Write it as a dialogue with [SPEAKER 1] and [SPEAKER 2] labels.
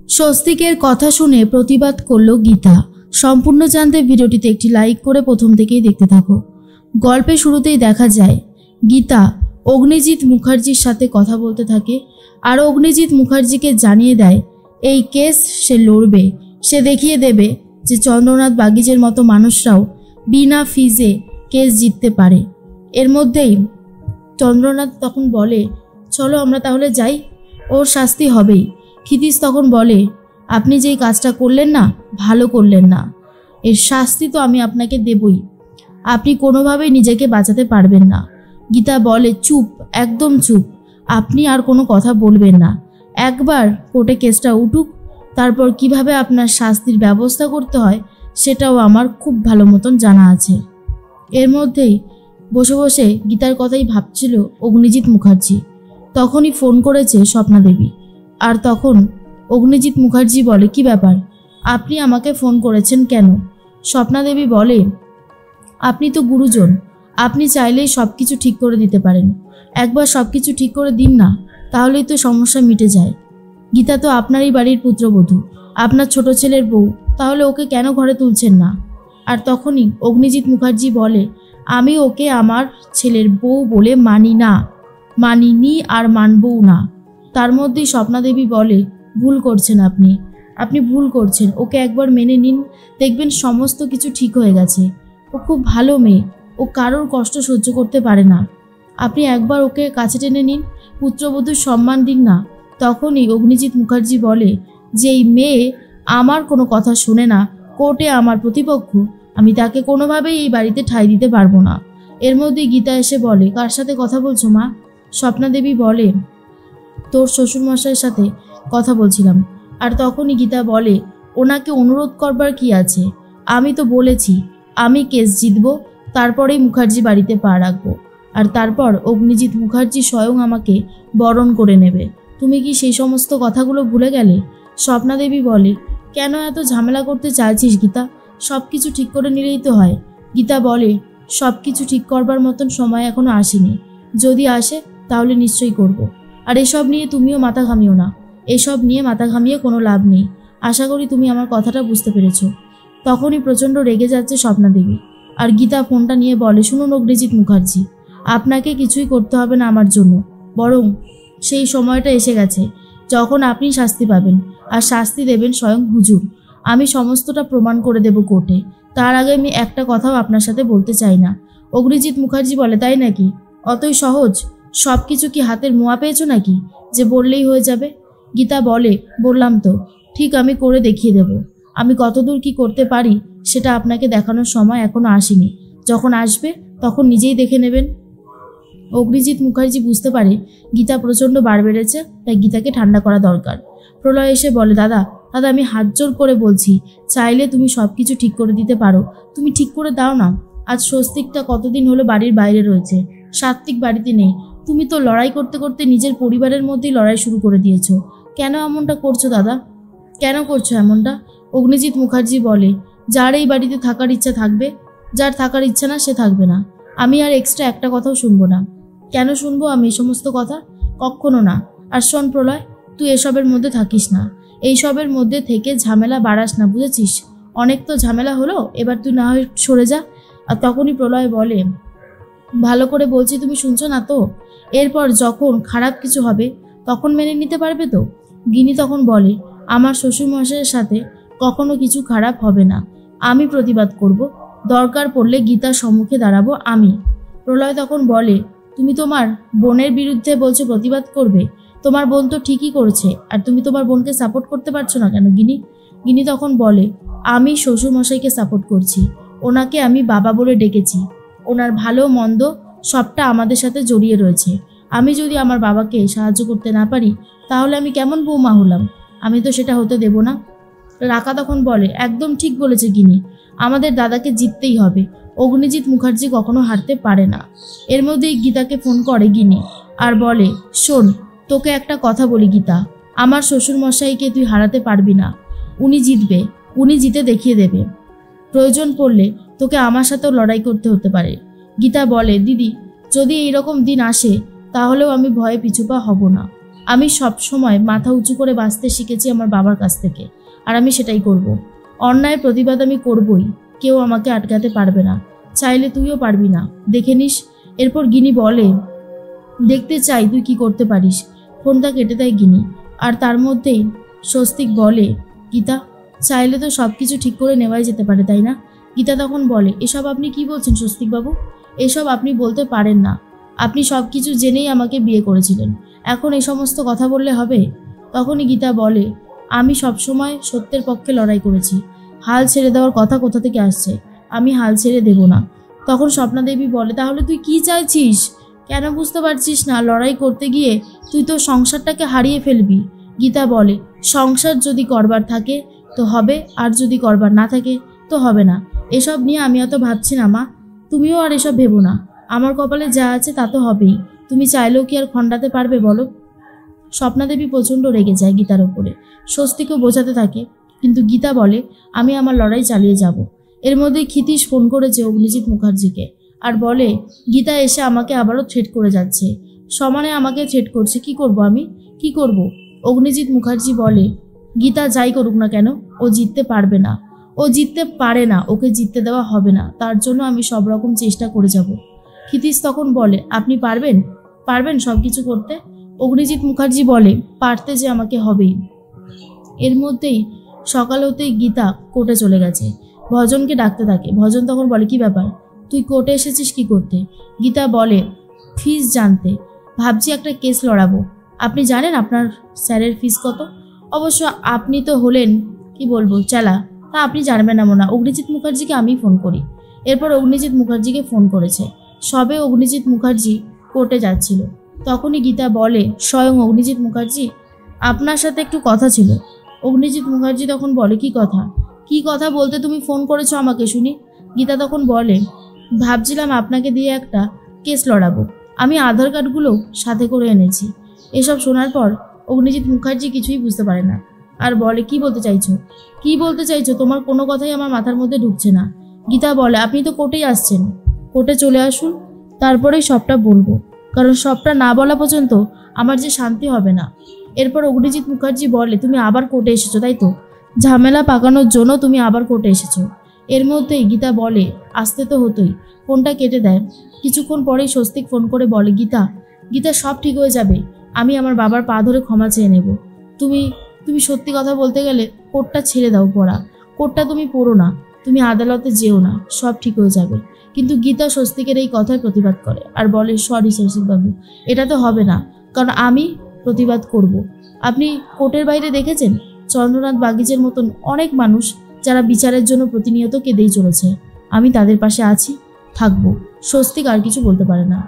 [SPEAKER 1] স্বস্তিকের কথা শুনে প্রতিবাদ করল গীতা। সম্পূর্ণ জানতে ভিডিওটিতে একটি লাইক করে প্রথম থেকেই দেখতে থাকো। গল্পের শুরুতেই দেখা যায় গীতা অগ্নিজিৎ মুখার্জির সাথে কথা বলতে থাকে আর অগ্নিজিৎ মুখার্জিকে জানিয়ে দেয় এই কেস সে লড়বে, সে দেখিয়ে দেবে যে চন্দ্রনাথ বাগিচের মতো মানুষরাও বিনা ফিজে কেস জিততে পারে। এর মধ্যেই চন্দ্রনাথ তখন বলে, চলো আমরা তাহলে যাই, ওর শাস্তি হবেই। ক্ষিতীশ তখন বলে, আপনি যেই কাজটা করলেন না, ভালো করলেন না, এর শাস্তি তো আমি আপনাকে দেবই, আপনি কোনোভাবেই নিজেকে বাঁচাতে পারবেন না। গীতা বলে, চুপ, একদম চুপ, আপনি আর কোনো কথা বলবেন না, একবার কোর্টে কেসটা উঠুক, তারপর কিভাবে আপনার শাস্তির ব্যবস্থা করতে হয় সেটাও আমার খুব ভালো মতন জানা আছে। এর মধ্যেই বসে বসে গীতার কথাই ভাবছিল অগ্নিজিৎ মুখার্জি। তখনই ফোন করেছে স্বপ্না দেবী। আর তখন অগ্নিজিৎ মুখার্জি বলে, কি ব্যাপার, আপনি আমাকে ফোন করেছেন কেন? স্বপ্না দেবী বলে, আপনি তো গুরুজন, আপনি চাইলেই সব কিছু ঠিক করে দিতে পারেন, একবার সব কিছু ঠিক করে দিন না, তাহলেই তো সমস্যা মিটে যায়। গীতা তো আপনারই বাড়ির পুত্রবধূ, আপনার ছোট ছেলের বউ, তাহলে ওকে কেন ঘরে তুলছেন না? আর তখনই অগ্নিজিৎ মুখার্জি বলে, আমি ওকে আমার ছেলের বউ বলে মানি না, মানিনি আর মানবও না। তার মধ্যেই স্বপ্না দেবী বলে, ভুল করছেন আপনি, আপনি ভুল করছেন, ওকে একবার মেনে নিন, দেখবেন সমস্ত কিছু ঠিক হয়ে গেছে। ও খুব ভালো মেয়ে, ও কারোর কষ্ট সহ্য করতে পারে না, আপনি একবার ওকে কাছে টেনে নিন, পুত্রবধূর সম্মান দিন না। তখনই অগ্নিজিৎ মুখার্জি বলে, যেই মেয়ে আমার কোনো কথা শোনে না, কোর্টে আমার প্রতিপক্ষ, আমি তাকে কোনোভাবেই এই বাড়িতে ঠাঁই দিতে পারবো না। এর মধ্যে গীতা এসে বলে, কার সাথে কথা বলছো মা? স্বপ্না দেবী বলে, তোর শ্বশুরমশাইয়ের সাথে কথা বলছিলাম। আর তখনই গীতা বলে, ওনাকে অনুরোধ করবার কি আছে, আমি তো বলেছি আমি কেস জিতব, তারপরেই মুখার্জি বাড়িতে পা রাখবো, আর তারপর অগ্নিজিৎ মুখার্জি স্বয়ং আমাকে বরণ করে নেবে। তুমি কি সেই সমস্ত কথাগুলো ভুলে গেলে? স্বপ্না দেবী বলে, কেন এত ঝামেলা করতে চাইছিস গীতা, সব কিছু ঠিক করে নিলেই তো হয়। গীতা বলে, সব কিছু ঠিক করবার মতন সময় এখনো আসেনি, যদি আসে তাহলে নিশ্চয়ই করব। আর এসব নিয়ে তুমিও মাথা ঘামিও না, এসব নিয়ে মাথা ঘামিয়ে কোনো লাভ নেই। আশা করি তুমি আমার কথাটা বুঝতে পেরেছ। তখনই প্রচণ্ড রেগে যাচ্ছে স্বপ্না দেবী। আর গীতা ফোনটা নিয়ে বলে, শুনুন অগ্নিজিৎ মুখার্জি, আপনাকে কিছুই করতে হবে না আমার জন্য, বরং সেই সময়টা এসে গেছে যখন আপনি শাস্তি পাবেন, আর শাস্তি দেবেন স্বয়ং হুজুর। আমি সমস্তটা প্রমাণ করে দেব কোর্টে, তার আগে আমি একটা কথাও আপনার সাথে বলতে চাই না। অগ্নিজিৎ মুখার্জি বলে, তাই নাকি? অতই সহজ? সব কিছু কি হাতের মোয়া পেয়েছো নাকি যে বললেই হয়ে যাবে? গীতা বলে, বললাম তো, ঠিক আমি করে দেখিয়ে দেব। আমি কতদূর কি করতে পারি সেটা আপনাকে দেখানোর সময় এখনো আসেনি, যখন আসবে তখন নিজেই দেখে নেবেন। অগ্নিজিৎ মুখার্জি বুঝতে পারে গীতা প্রচণ্ড বার বেড়েছে, তাই গীতাকে ঠান্ডা করা দরকার। প্রলয় এসে বলে, দাদা দাদা, আমি হাত জোর করে বলছি, চাইলে তুমি সব কিছু ঠিক করে দিতে পারো, তুমি ঠিক করে দাও না। আজ স্বস্তিকটা কতদিন হলো বাড়ির বাইরে রয়েছে, সাত্বিক বাড়িতে নেই, তুমি তো লড়াই করতে করতে নিজের পরিবারের মধ্যেই লড়াই শুরু করে দিয়েছো। কেন এমনটা করছো দাদা, কেন করছো এমনটা? অগ্নিজিৎ মুখার্জি বলে, যার এই বাড়িতে থাকার ইচ্ছা থাকবে, যার থাকার ইচ্ছা না সে থাকবে না। আমি আর এক্সট্রা একটা কথাও শুনবো না। কেন শুনবো আমি এই সমস্ত কথা? কখনো না। আর শোন প্রলয়, তুই এসবের মধ্যে থাকিস না, এইসবের মধ্যে থেকে ঝামেলা বাড়াস না, বুঝেছিস? অনেক তো ঝামেলা হলো, এবার তুই না হয় সরে যা। আর তখনই প্রলয় বলে, ভালো করে বলছি, তুমি শুনছো না তো? এরপর যখন খারাপ কিছু হবে তখন মেনে নিতে পারবে তো? গিনি তখন বলে, আমার শ্বশুরমশাইয়ের সাথে কখনো কিছু খারাপ হবে না, আমি প্রতিবাদ করব, দরকার পড়লে গীতার সম্মুখে দাঁড়াবো আমি। প্রলয় তখন বলে, তুমি তোমার বোনের বিরুদ্ধে বলছো প্রতিবাদ করবে? তোমার বোন তো ঠিকই করছে, আর তুমি তোমার বোনকে সাপোর্ট করতে পারছো না কেন গিনি? গিনি তখন বলে, আমি শ্বশুরমশাইকে সাপোর্ট করছি, ওনাকে আমি বাবা বলে ডেকেছি, ওনার ভালো মন্দ সবটা আমাদের সাথে জড়িয়ে রয়েছে। আমি যদি আমার বাবাকে সাহায্য করতে না পারি তাহলে আমি কেমন বৌমা হলাম? আমি তো সেটা হতে দেব না। রাকা তখন বলে, একদম ঠিক বলেছে গিনি, আমাদের দাদাকে জিততেই হবে, অগ্নিজিৎ মুখার্জি কখনো হারতে পারে না। এর মধ্যেই গীতাকে ফোন করে গিনি আর বলে, শোন, তোকে একটা কথা বলি গীতা, আমার শ্বশুরমশাইকে তুই হারাতে পারবি না, উনি জিতবে, উনি জিতে দেখিয়ে দেবে, প্রয়োজন পড়লে তোকে আমার সাথেও লড়াই করতে হতে পারে। গীতা বলে, দিদি, যদি এইরকম দিন আসে তাহলেও আমি ভয়ে পিছুপা হব না, আমি সব সময় মাথা উঁচু করে বাঁচতে শিখেছি আমার বাবার কাছ থেকে, আর আমি সেটাই করব। অন্যায়ের প্রতিবাদ আমি করবই, কেউ আমাকে আটকাতে পারবে না, চাইলে তুইও পারবি না, দেখে নিস। এরপর গিনি বলে, দেখতে চাই তুই কি করতে পারিস। ফোনটা কেটে দেয় গিনি। আর তার মধ্যেই স্বস্তিক বলে, গীতা, চাইলে তো সব কিছু ঠিক করে নেওয়াই যেতে পারে, তাই না? গীতা তখন বলে, এসব আপনি কি বলছেন স্বস্তিকবাবু? এসব আপনি বলতে পারেন না। আপনি সব কিছু জেনেই আমাকে বিয়ে করেছিলেন, এখন এই সমস্ত কথা বললে হবে? তখনই গীতা বলে, আমি সবসময় সত্যের পক্ষে লড়াই করেছি। হাল ছেড়ে দেওয়ার কথা কোথা থেকে আসছে? আমি হাল ছেড়ে দেব না। তখন স্বপ্নাদেবী বলে, তাহলে তুই কি চাইছিস? কেন বুঝতে পারছিস না? লড়াই করতে গিয়ে তুই তো সংসারটাকে হারিয়ে ফেলবি। গীতা বলে, সংসার যদি করবার থাকে তো হবে, আর যদি করবার না থাকে তো হবে না। এসব নিয়ে আমি অত ভাবছি না মা, তুমিও আর এসব ভেবো না। আমার কপালে যা আছে তা তো হবেই, তুমি চাইলেও কি আর খণ্ডাতে পারবে বলো? স্বপ্নাদেবী প্রচণ্ড রেগে যায় গীতার ওপরে। স্বস্তিকেও বোঝাতে থাকে, কিন্তু গীতা বলে, আমি আমার লড়াই চালিয়ে যাব। এর মধ্যেই ক্ষিতীশ ফোন করেছে অগ্নিজিৎ মুখার্জিকে, আর বলে, গীতা এসে আমাকে আবারও থ্রেট করে যাচ্ছে, সমানে আমাকে থ্রেট করছে। কি করব আমি, কি করব? অগ্নিজিৎ মুখার্জি বলে, গীতা যাই করুক না কেন, ও জিততে পারবে না, ও জিততে পারে না, ওকে জিততে দেওয়া হবে না, তার জন্য আমি সব রকম চেষ্টা করে যাব। ক্ষিতীশ তখন বলে, আপনি পারবেন? পারবেন সব কিছু করতে? অগ্নিজিৎ মুখার্জি বলে, পারতে যে আমাকে হবেই। এর মধ্যেই সকাল হতেই গীতা কোর্টে চলে গেছে, ভজনকে ডাকতে থাকে। ভজন তখন বলে, কি ব্যাপার, তুই কোর্টে এসেছিস কি করতে? গীতা বলে, ফিস জানতে, ভাবছি একটা কেস লড়াবো। আপনি জানেন আপনার স্যারের ফিস কত? অবশ্য আপনি তো হলেন, কি বলবো, চালা, তা আপনি জানবেন না মনে। অগ্নিজিৎ মুখার্জিকে আমি ফোন করি। এরপর অগ্নিজিৎ মুখার্জিকে ফোন করেছে। সবে অগ্নিজিৎ মুখার্জি কোর্টে যাচ্ছিল, তখনই গীতা বলে, স্বয়ং অগ্নিজিৎ মুখার্জি, আপনার সাথে একটু কথা ছিল। অগ্নিজিৎ মুখার্জি তখন বলে, কি কথা? কি কথা বলতে তুমি ফোন করেছো আমাকে শুনি? গীতা তখন বলে, ভাবছিলাম আপনাকে দিয়ে একটা কেস লড়াবো, আমি আধার কার্ডগুলো সাথে করে এনেছি। এসব শোনার পর অগ্নিজিৎ মুখার্জি কিছুই বুঝতে পারে না, আর বলে, কি বলতে চাইছো, কি বলতে চাইছো? তোমার কোনো কথাই আমার মাথার মধ্যে ঢুকছে না। গীতা বলে, আপনি তো কোর্টেই আসছেন, কোর্টে চলে আসুন, তারপরেই সবটা বলবো, কারণ সবটা না বলা পর্যন্ত আমার যে শান্তি হবে না। এরপর অগ্নিজিৎ মুখার্জি বলে, তুমি আবার কোর্টে এসেছো তাই তো? ঝামেলা পাকানোর জন্য তুমি আবার কোর্টে এসেছো। এর মধ্যেই গীতা বলে, আসতে তো হতোই। ফোনটা কেটে দেয়। কিছুক্ষণ পরেই স্বস্তিক ফোন করে বলে, গীতা, গীতা, সব ঠিক হয়ে যাবে, আমি আমার বাবার পা ধরে ক্ষমা চেয়ে নেব। তুমি তুমি সত্যি কথা বলতে গেলে কোর্টটা ছেড়ে দাও পড়া, কোর্টটা তুমি পড়ো না, তুমি আদালতে যেও না, সব ঠিক হয়ে যাবে। কিন্তু গীতা স্বস্তিকের এই কথায় প্রতিবাদ করে আর বলে, সরি স্বস্তিকবাবু, এটা তো হবে না, কারণ আমি প্রতিবাদ করব। আপনি কোর্টের বাইরে দেখেছেন চন্দ্রনাথ বাগিচের মতন অনেক মানুষ যারা বিচারের জন্য প্রতিনিয়ত কেঁদেই চলেছে, আমি তাদের পাশে আছি, থাকবো। স্বস্তিক আর কিছু বলতে পারে না।